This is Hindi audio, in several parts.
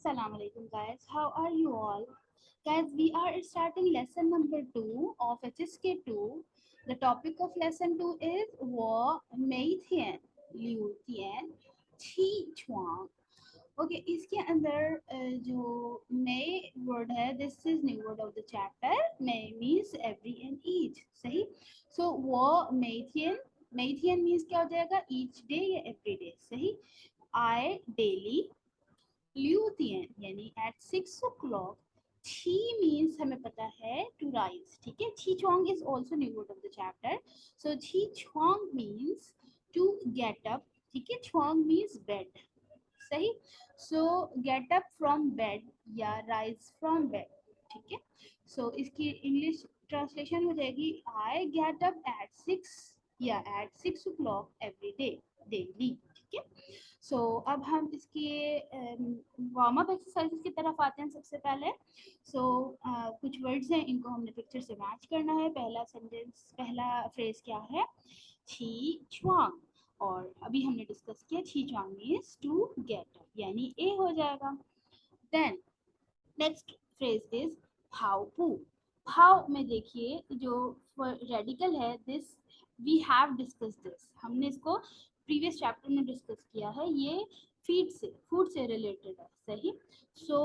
Assalamu alaikum guys, how are you all? Guys, we are starting lesson number 2 of HSK2. The topic of lesson 2 is 我每天六点起床. Okay, इसके अंदर जो नए word है, this is new word of the chapter. may means every and each. सही. So 我每天 means क्या हो जाएगा? each day या every day. सही. I daily ल्यूतियन यानी at 6 o'clock. छी means हमें पता है to rise. ठीक है. छी chuang is also new word of the chapter. So छी chuang means to get up. ठीक है. chuang means bed. सही. So get up from bed या rise from bed. ठीक है. So इसकी इंग्लिश ट्रांसलेशन हो जाएगी I get up at 6 या at 6 o'clock every day daily. ठीक है. सो अब हम इसके वार्म अप एक्सरसाइजेस की तरफ आते हैं. सबसे पहले कुछ वर्ड्स हैं, इनको हमने पिक्चर से मैच करना है. पहला सेंटेंस, पहला फ्रेज क्या है? छी chuang. और अभी हमने डिस्कस किया छी chuang means to get up, यानी ए हो जाएगा. देन नेक्स्ट फ्रेज इज भाव पू. भाव में देखिए जो रेडिकल है, this we have discuss this, हमने इसको प्रीवियस चैप्टर में डिस्कस किया है. ये फूड से रिलेटेड है. सही. सो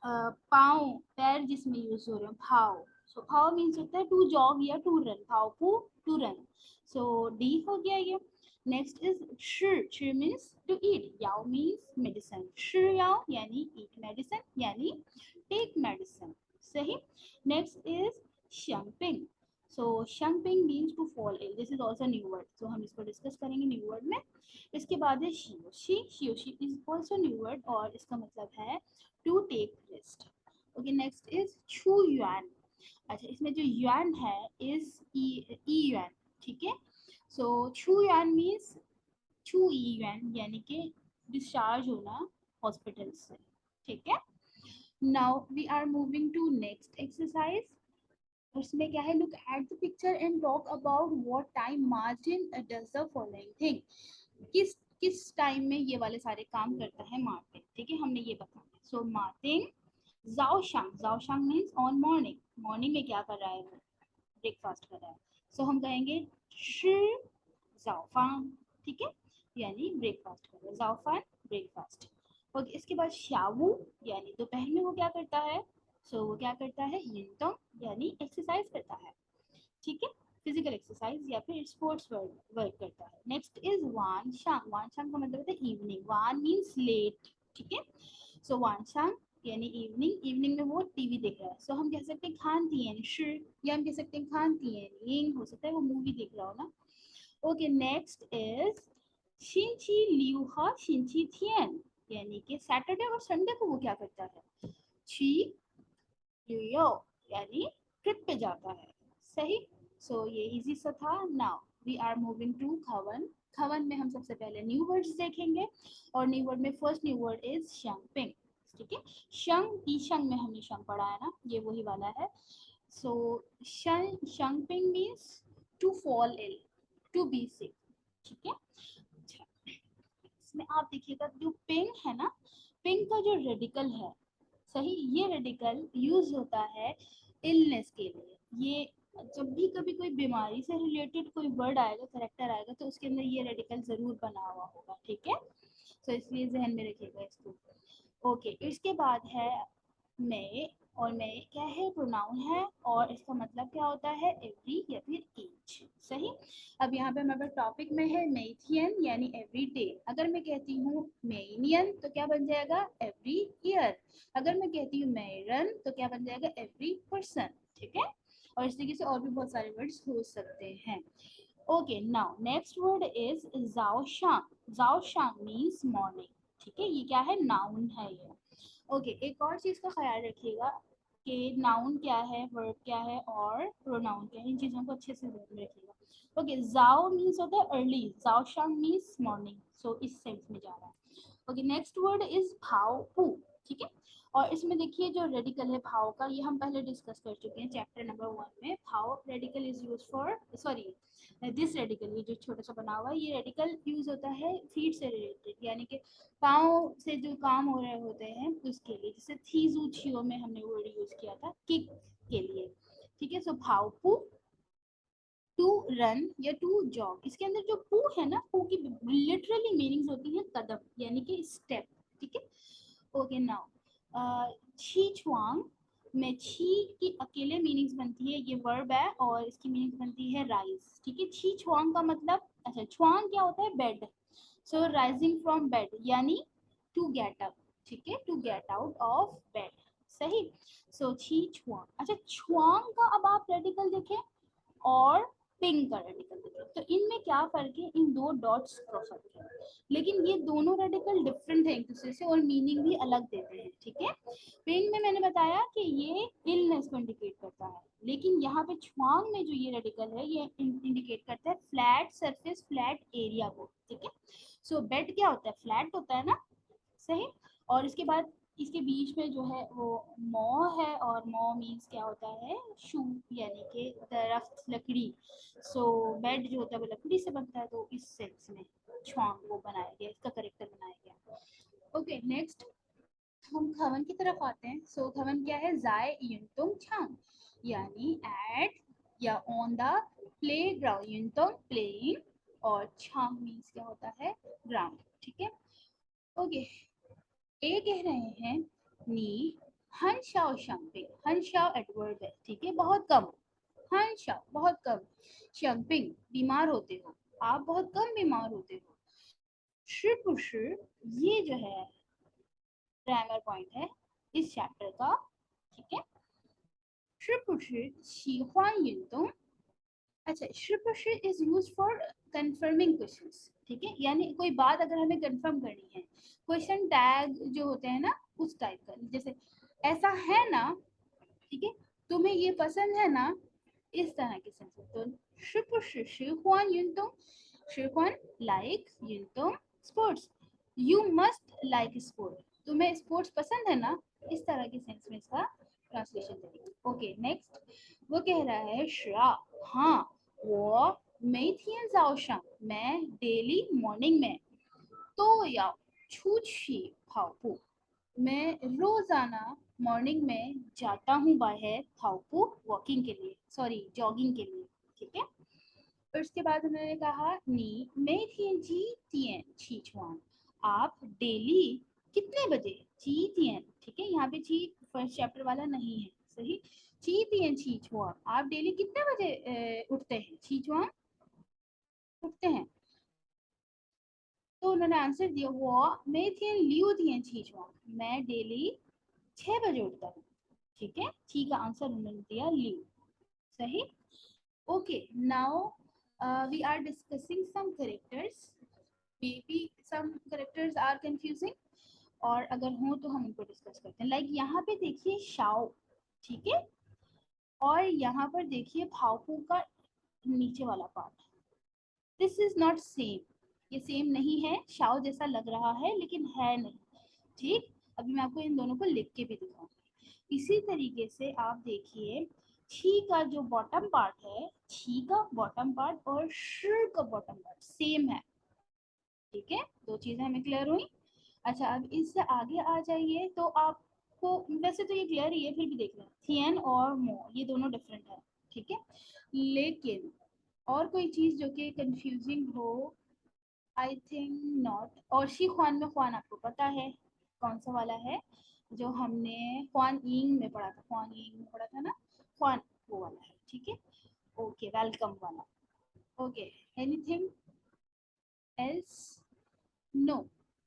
पाँव पैर जिसमें यूज हो रहे हैं भाव. सो भाव मीन्स होता है टू जॉग या टू रन. भाव पू टू रन. सो डी हो गया ये. नेक्स्ट इज शी मीन्स टू ईट. याओ मीन्स मेडिसिन. शी याओ यानी ईट मेडिसिन यानी टेक मेडिसिन. सही. नेक्स्ट इज शंपिंग. सो शंपिंग means to fall ill. This is also new word. So हम इसको डिस्कस करेंगे न्यू वर्ड में. इसके बाद है शी इज ऑल्सो न्यू वर्ड और इसका मतलब है to take rest. Okay. Next is छू युआन. अच्छा, इसमें जो युआन है इज ई युआन. ठीक है. सो छू युआन मीन्स छू ई युआन यानी कि डिस्चार्ज होना हॉस्पिटल से. ठीक है. Now we are moving to next exercise. उसमें क्या है? Look at the picture and talk about what time Martin does the following thing. किस किस टाइम में ये वाले सारे काम करता है मार्टिन. ठीक है, हमने ये बताया. सो मार्टिन जाओशांग मीन्स ऑन मॉर्निंग. मॉर्निंग में क्या कर रहा है? वो ब्रेकफास्ट कर रहा है. सो हम कहेंगे शी जाओफांग. ठीक है, यानी ब्रेकफास्ट कर रहा है. जाओफान ब्रेकफास्ट. ओके. इसके बाद शावू यानी दोपहर में वो क्या करता है? सो वो क्या करता है? यिंटोंग यानी एक्सरसाइज करता है. ठीक है, फिजिकल एक्सरसाइज या फिर स्पोर्ट्स वर्क करता है. Next is one शांग. वान शांग का मतलब होता है इवनिंग. वान मीन्स लेट. ठीक है. सो वान शांग यानी इवनिंग. इवनिंग में वो टीवी देख रहा है. सो हम कह सकते हैं खान तियन शी या हम कह सकते हैं खान तियन यिंग. हो सकता है वो मूवी देख रहा हो ना. ओके. नेक्स्ट इज शिनची लियू हा शिनची थियन यानी कि सैटरडे और संडे को वो क्या करता है? ची लियो यानी ट्रिप पे जाता है. सही. सो ये इजी सा था. Now we are moving to खवन. खवन में हम सबसे पहले न्यू वर्ड्स देखेंगे और न्यू वर्ड में फर्स्ट न्यू वर्ड इज शंपिंग. ठीक है. शंग ई शंग में हमने शंग पढ़ा है ना, ये वही वाला है. सो शंपिंग means to fall ill, to be sick. ठीक है. अच्छा, इसमें आप देखिएगा जो पिंग है ना, पिंग का जो रेडिकल है, सही, ये रेडिकल यूज होता है इलनेस के लिए. ये जब भी कभी कोई बीमारी से रिलेटेड कोई वर्ड आएगा, करेक्टर आएगा, तो उसके अंदर ये रेडिकल जरूर बना हुआ होगा. ठीक है. तो इसलिए जहन में रखिएगा इसको. ओके. इसके बाद है मे. और मे क्या है? प्रोनाउन है और इसका मतलब क्या होता है? एवरी या फिर ईच. सही. अब यहाँ पे हमारे टॉपिक में है मेथियन यानी एवरी डे. अगर मैं कहती हूँ मेनियन तो क्या बन जाएगा? Every year. अगर मैं कहती हूँ मेरन तो क्या बन जाएगा? Every person. ठीक है. और इस तरीके से और भी बहुत सारे वर्ड्स हो सकते हैं. Okay. Now next word is जाओशांग. जाओशांग मीन्स मॉर्निंग. ठीक है, ये क्या है? नाउन है ये. ओके. एक और चीज का ख्याल रखिएगा कि नाउन क्या है, वर्ब क्या है और प्रोनाउन क्या है. इन चीजों को अच्छे से ध्यान में रखिएगा. ओके. जाओ मीन्स होता है अर्ली. जाओशांग मीन्स मॉर्निंग. सो इस सेंस में जा रहा है. ओके. नेक्स्ट वर्ड इज भाव पू. ठीक है. और इसमें देखिए जो रेडिकल है भाव का, ये हम पहले डिस्कस कर चुके हैं चैप्टर नंबर 1 में। भाव radical is use for, sorry this radical, ये जो छोटा सा बना हुआ है ये रेडिकल यूज होता है फीट से रिलेटेड, यानी कि पाँव से जो काम हो रहे होते हैं उसके लिए। जैसे थीजू छियो में हमने वर्ड यूज किया था किक के लिए, ठीक है। सो भाव पू, टू रन या टू जॉग, इसके अंदर जो पू है ना, पू की लिटरली मीनिंग्स होती है कदम यानी कि स्टेप, ठीक है। ओके नाउ छी छुआंग में छी की अकेले मीनिंग्स बनती है, ये वर्ब है और इसकी मीनिंग्स बनती है राइज, ठीक है। छी छुआंग का मतलब, अच्छा छुआंग क्या होता है, bed. So rising from bed यानी टू गेट अप, ठीक है, to get out of bed, सही। सो छी छुआंग। अच्छा छुआंग का अब आप रेडिकल देखें और पिंग का रेडिकल देखें, तो इनमें क्या फर्क है, इन दो डॉट्स का फर्क है, लेकिन ये दोनों रेडिकल डिफरेंट है एक दूसरे से और मीनिंग भी अलग देते हैं, ठीक है। पिंग में मैंने बताया कि ये इलनेस को इंडिकेट करता है, लेकिन यहाँ पे छुआंग में जो ये रेडिकल है ये इंडिकेट करता है फ्लैट सरफेस, फ्लैट एरिया को, ठीक है। सो बेड क्या होता है, फ्लैट होता है ना, सही। और इसके बाद इसके बीच में जो है वो मॉ है, और मॉ मीन्स क्या होता है, शू यानी कि दरख्त, लकड़ी। सो बेड जो होता है वो लकड़ी से बनता है, तो इस सेंस में छुआंग वो बनाया गया, इसका करेक्टर बनाया गया। ओके नेक्स्ट हम खवन की तरफ आते हैं। सो खवन क्या है, जाए युनतुंग छांग, यानी एट या ऑन द प्ले ग्राउंड, युनतुंग प्लेइंग, और छांग मीन्स क्या होता है, ग्राउंड, ठीक है। ओके ए कह रहे हैं नी हन शाओ शंपिंग, हन शाओ एडवर्ब है, ठीक है, बहुत कम, हन शाओ बहुत कम, शंपिंग बीमार होते हो, आप बहुत कम बीमार होते हो। शिपुशि ये जो है ग्रामर पॉइंट है इस चैप्टर का, ठीक है। शिपुशि 喜欢运动, अच्छा शिपुशि is use for confirming questions, ठीक है, यानी कोई बात अगर हमें कंफर्म करनी है, क्वेश्चन टैग जो होते हैं ना उस टाइप का, जैसे ऐसा है ना, ठीक है, तुम्हें ये पसंद है ना, इस तरह के सेंस में। तो 是不是喜欢运动，喜欢 like 运动 sports, you must like sport, तुम्हें स्पोर्ट्स पसंद है ना, इस तरह के सेंस में इसका ट्रांसलेशन करेंगे। ओके नेक्स्ट वो कह रहा है श्रा, हाँ वो 每天早上 मैं डेली मॉर्निंग में 都要出去跑步, मैं रोजाना मॉर्निंग में जाता हूँ बाहर थाउपू वॉकिंग के लिए, सॉरी जॉगिंग के लिए, ठीक है। फिर उसके बाद उन्होंने कहा नी मैं थी जी तियन छी छुआन, आप डेली कितने बजे ची तियन, ठीक है, यहाँ पे ची फर्स्ट चैप्टर वाला नहीं है, सही। ची तियन छी छुआन, आप डेली कितने बजे उठते हैं, छी छुआन उठते हैं। तो उन्होंने आंसर दिया वो मैं थी लियो तियन छी छुआन, मैं डेली 6 बजे उठता हूँ, ठीक है, ची का आंसर उन्होंने दिया लिव, सही। Okay now we are discussing some characters, maybe some characters are confusing, और अगर हो तो हम उनको डिस्कस करते हैं। लाइक यहाँ पे देखिए शाओ, ठीक है, और यहाँ पर देखिए भावपू का नीचे वाला part, this is not same, ये सेम नहीं है, शाओ जैसा लग रहा है लेकिन है नहीं, ठीक। अभी मैं आपको इन दोनों को लिख के भी दिखाऊंगी। इसी तरीके से आप देखिए छी का जो बॉटम पार्ट है, छी का बॉटम पार्ट और श का बॉटम पार्ट सेम है, ठीक है, दो चीजें हमें क्लियर हुई। अच्छा अब इससे आगे आ जाइए तो आपको, वैसे तो ये क्लियर ही है फिर भी देख लें, थियन और मो ये दोनों डिफरेंट है, ठीक है, लेकिन और कोई चीज जो कि कंफ्यूजिंग हो, आई थिंक नॉट। और शी ख्वान में ख्वान आपको पता है कौन सा वाला है, जो हमने ख्वान इंग में पढ़ा था, ख्वान इंग में पढ़ा था ना, ख्वान वो वाला है, ठीक है। ओके वेलकम वाला। ओके एनीथिंग एल्स, नो,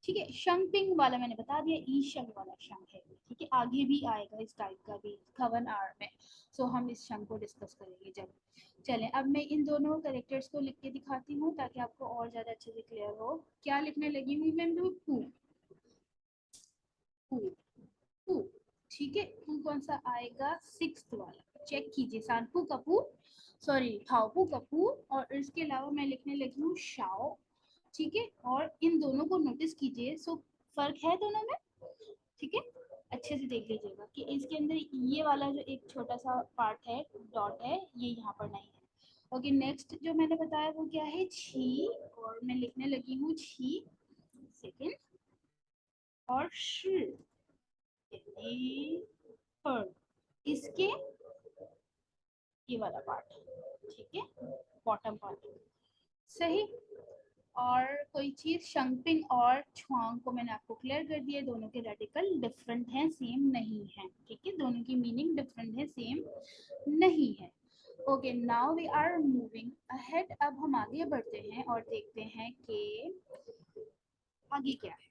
ठीक है। शंपिंग वाला मैंने बता दिया, ई शंग वाला शंग है, ठीक है, आगे भी आएगा इस टाइप का भी खवन आर में, सो हम इस शंग को डिस्कस करेंगे जब। चलें अब मैं इन दोनों कैरेक्टर्स को लिख के दिखाती हूँ ताकि आपको और ज़्यादा अच्छे से क्लियर हो। क्या लिखने लगी हूँ मैं, पू पू पू, ठीक है। पू कौन सा आएगा, सिक्स्थ वाला, चेक कीजिए, सांपू का पू, सॉरी थाओपू का पू, और इसके अलावा मैं लिखने लगी हूँ शाओ, ठीक है। और इन दोनों को नोटिस कीजिए, सो फर्क है दोनों में, ठीक है। अच्छे से देख लीजिएगा कि इसके अंदर ये वाला जो एक छोटा सा पार्ट है, डॉट है, ये यहाँ पर नहीं है। ओके, नेक्स्ट जो मैंने बताया वो क्या है, छी, और मैं लिखने लगी हूँ छी सेकेंड, और श थर्ड, इसके ये वाला पार्ट, ठीक है, बॉटम पार्ट, सही। और कोई चीज शंपिंग और छुआंग को मैंने आपको क्लियर कर दिया, दोनों के रेडिकल डिफरेंट हैं, सेम नहीं है, ठीक है, दोनों की मीनिंग डिफरेंट है, सेम नहीं है। Okay, now we are moving ahead, अब हम आगे बढ़ते हैं और देखते हैं कि आगे क्या है,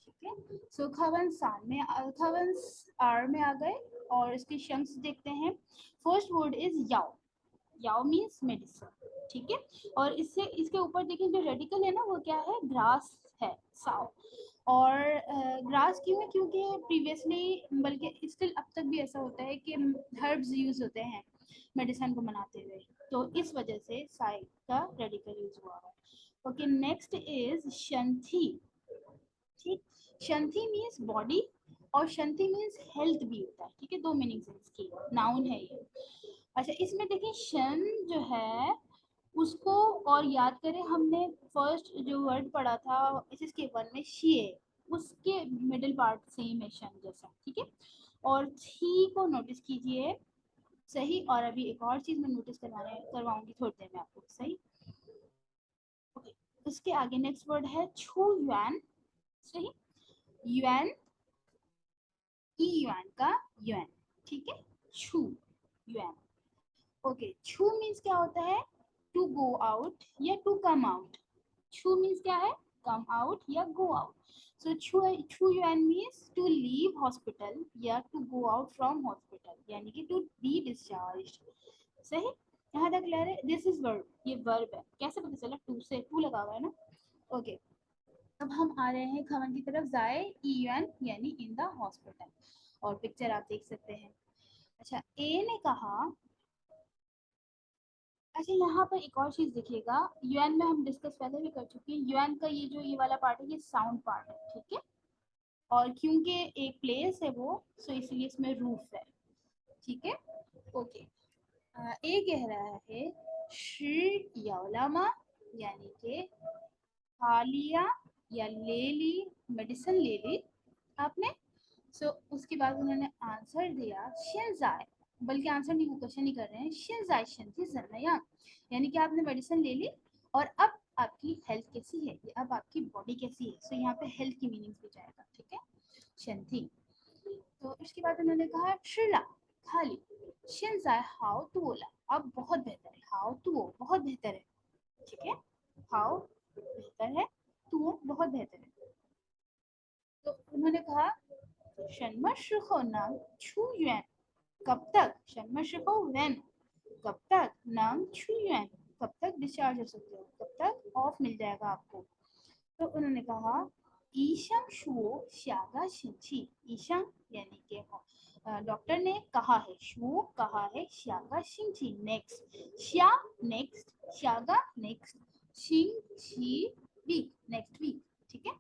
ठीक है। सो खवन सान में, खवन आर में आ गए और इसके शंक्स देखते हैं। फर्स्ट वर्ड इज याओ, याओ मीन्स मेडिसिन, ठीक है। और इससे इसके ऊपर देखिए जो रेडिकल है ना वो क्या है, ग्रास है, साओ। और ग्रास क्यों है, क्योंकि प्रीवियसली, बल्कि स्टिल अब तक भी ऐसा होता है कि हर्ब्स यूज होते हैं मेडिसिन को बनाते हुए, तो इस वजह से साई का रेडिकल यूज हुआ है। ओके, नेक्स्ट इज शंथी, ठीक। शंथी मीन्स बॉडी और शंथी मीन्स हेल्थ भी होता है, ठीक है, दो मीनिंग्स है इसकी, नाउन है ये। अच्छा, इसमें देखिए शन जो है उसको और याद करें, हमने फर्स्ट जो वर्ड पढ़ा था इसके वन में शिए, उसके मिडिल पार्ट सेम है शन जैसा, ठीक है। और थी को नोटिस कीजिए, सही। और अभी एक और चीज मैं नोटिस करवाऊंगी थोड़ी देर में आपको, सही। ओके, उसके आगे नेक्स्ट वर्ड है छू युआन, सही। युआन, ई युआन का युआन, ठीक है, छू युआन। ओके, छू मीन्स क्या होता है, टू गो आउट या टू कम आउट। छू मीन्स क्या है, कम आउट या गो आउट। सो छू युआन मीन्स टू लीव हॉस्पिटल या to go out from hospital, यानी कि टू बी डिस्चार्ज, सही। यहाँ तक क्लियर है, दिस इज वर्ब, ये वर्ब है, कैसे पता चला, टू से, टू लगा हुआ है ना। ओके, अब हम आ रहे हैं खवन की तरफ, जाए ईएन यानी इन द हॉस्पिटल, और पिक्चर आप देख सकते हैं। अच्छा, ए ने कहा, अच्छा यहाँ पर एक और चीज देखिएगा, यूएन में हम डिस्कस पहले भी कर चुके हैं, यूएन का ये जो ये वाला पार्ट है ये साउंड पार्ट है, ठीक है। और क्योंकि एक प्लेस है वो, सो इसलिए इसमें रूफ है, ठीक है। ओके, ए कह रहा है शी याओलामा, यानी कि खा लिया या ले ली, मेडिसिन ले ली आपने। सो उसके बाद उन्होंने आंसर दिया शिनजाई, बल्कि आंसर नहीं, वो क्वेश्चन नहीं कर रहे हैं, शिनजाई शिनजी जन्नया, यानी कि आपने मेडिसिन ले ली और अब आपकी हेल्थ कैसी है, अब आपकी बॉडी कैसी है। सो यहाँ पे हेल्थ की मीनिंग भी जाएगा, ठीक है, शंथी। तो इसके बाद उन्होंने कहा शिला, खाली, शिनजाई हाउ टू ओला, अब बहुत बेहतर है, हाउ टू ओ बहुत बेहतर है, ठीक है, हाउ बेहतर है, टू बहुत बेहतर है। तो उन्होंने कहा शन्मश्रुखो नाम छू युएन, कब तक, शन्मश्रुखो वैन, कब तक, नाम छू युएन, कब तक डिस्चार्ज हो सकते हो, कब तक ऑफ मिल जाएगा आपको। तो उन्होंने कहा ईशम शुओ श्यागा शिंची, ईशम यानी कि डॉक्टर ने कहा है, शुओ कहा है, श्यागा शिंची नेक्स्ट, श्या नेक्स्ट, श्यागा नेक्स्ट, शिंग शी वीक नेक्स्ट वीक, ठीक है।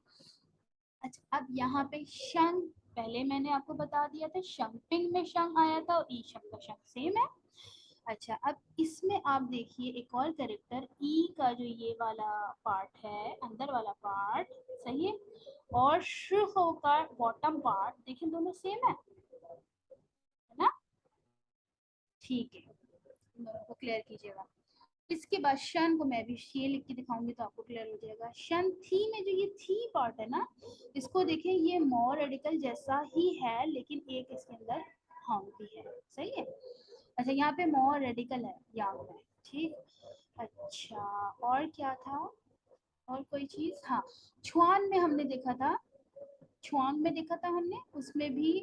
अच्छा, अब यहाँ पे शंग, पहले मैंने आपको बता दिया था शंपिंग में शंग आया था और ई शंग का शंग सेम है। अच्छा, अब इसमें आप देखिए एक और कैरेक्टर ई का जो ये वाला पार्ट है, अंदर वाला पार्ट, सही है, और शुहो का बॉटम पार्ट, देखिए दोनों सेम है ना, ठीक है, दोनों को क्लियर कीजिएगा। इसके बाद शन को मैं भी ये लिख के दिखाऊंगी तो आपको क्लियर हो जाएगा। शन थी में जो ये थी पार्ट है ना, इसको देखें, ये मोर रेडिकल जैसा ही है, लेकिन एक इसके अंदर हम भी है, सही है। अच्छा, यहाँ पे मोर रेडिकल है यहाँ में, ठीक। अच्छा, और क्या था, और कोई चीज, हाँ, छुआन में हमने देखा था, छुआंग में देखा था हमने, उसमें भी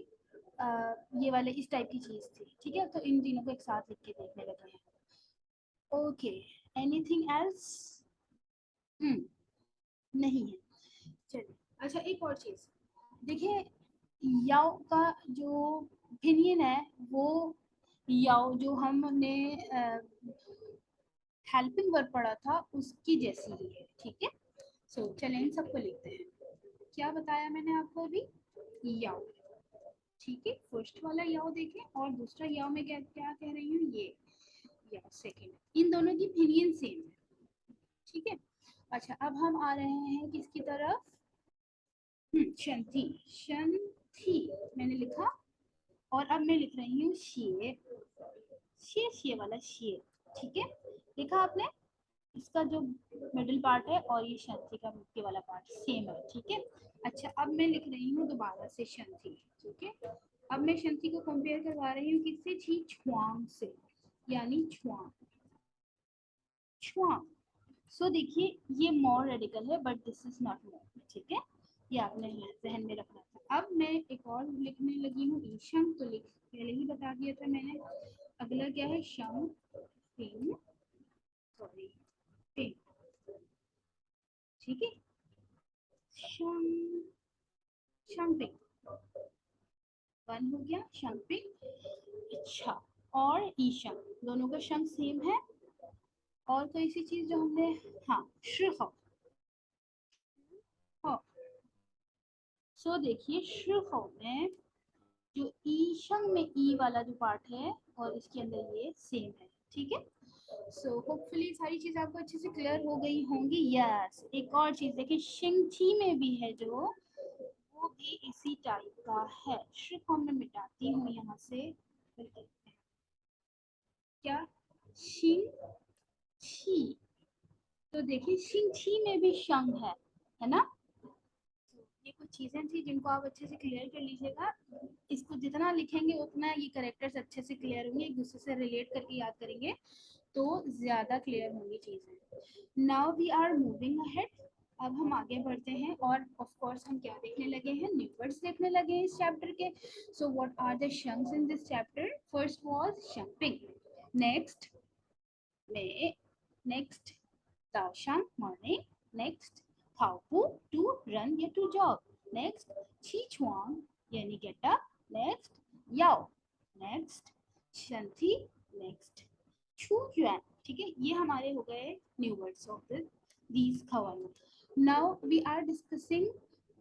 ये वाले इस टाइप की चीज थी, ठीक है। तो इन तीनों को एक साथ लिख के देखने लगे हैं। ओके, एनीथिंग एल्स, नहीं है, चलिए। अच्छा, एक और चीज देखिए, याओ का जो ओपिनियन है वो, याओ जो हमने हेल्पिंग वर्ब पढ़ा था उसकी जैसी ही है, ठीक है। सो चलें इन सबको लिखते हैं, क्या बताया मैंने आपको अभी, याओ, ठीक है, फर्स्ट वाला याओ देखें और दूसरा याओ में क्या क्या कह रही हूँ, ये याओ सेकेंड, इन दोनों की मीनिंग सेम है। ठीक है, अच्छा अब हम आ रहे हैं किसकी तरफ, शंथी। शंथी मैंने लिखा और अब मैं लिख रही हूँ शे, शे वाला शे। ठीक है, लिखा आपने, इसका जो मिडिल पार्ट है और ये शंथी का मुक्के वाला पार्ट सेम है। ठीक है, अच्छा अब मैं लिख रही हूँ दोबारा से शंथी। ठीक है, अब मैं शंथी को कंपेयर करवा रही हूँ किससे, छी छुआंग से, यानी छुआंग, छुआंग। सो देखिए ये मोर रेडिकल है but this is not more. ठीक है, ये आपने जहन में रखना था। अब मैं एक और लिखने लगी हूँ ईशंग, तो लिख पहले ही बता दिया था मैंने। अगला क्या है, शंग पिंग, सॉरी पिंग। ठीक है, शंग, शंपिंग वन हो गया, शंपिंग। अच्छा, और ईशंग दोनों का शंग सेम है। और कोई सी चीज जो हमने, हाँ श्रुह, सो देखिए श्रुह में जो ईशंग में ई वाला जो पार्ट है और इसके अंदर ये सेम है। ठीक है, सो होपफुली सारी चीज आपको अच्छे से क्लियर हो गई होंगी। यस, एक और चीज देखिए शिंगची में भी है जो, वो भी इसी टाइप का है। श्रुह मैं मिटाती हूँ यहाँ से, क्या शिंग छी, तो देखिए शिंग छी में भी शंग है ना। ये कुछ चीजें थी जिनको आप अच्छे से क्लियर कर लीजिएगा। इसको जितना लिखेंगे उतना ये करेक्टर्स अच्छे से क्लियर होंगे, एक दूसरे से रिलेट करके याद करेंगे तो ज्यादा क्लियर होंगी चीजें। Now we are moving ahead, अब हम आगे बढ़ते हैं और ऑफ कोर्स हम क्या देखने लगे हैं, न्यू वर्ड्स देखने लगे हैं इस चैप्टर के। सो व्हाट आर द शंग्स in this chapter, first was शंपिंग, नेक्स्ट मे, नेक्स्ट दाओशांग मॉर्निंग, नेक्स्ट खाओपू टू रन या टू जॉग, नेक्स्ट छीछुआंग यानी गेट अप, नेक्स्ट याओ, नेक्स्ट शंथी, नेक्स्ट छू युआन। ठीक है, ये हमारे हो गए न्यू वर्ड्स ऑफ दीज खवन। Now we are discussing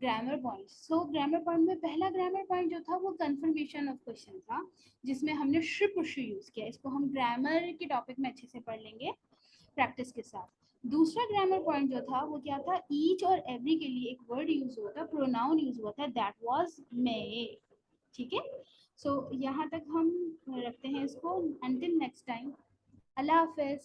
grammar point. So grammar point में पहला ग्रामर पॉइंट जो था वो कन्फर्मेशन ऑफ क्वेश्चन था, जिसमें हमने श्रिप यूज किया। इसको हम ग्रामर के टॉपिक में अच्छे से पढ़ लेंगे प्रैक्टिस के साथ। दूसरा ग्रामर पॉइंट जो था वो क्या था, ईच और एवरी के लिए एक वर्ड यूज हुआ था, प्रोनाउन यूज हुआ था, दैट वाज मे। ठीक है, सो यहाँ तक हम रखते हैं इसको, अंटिल नेक्स्ट टाइम, अल्लाह हाफिज।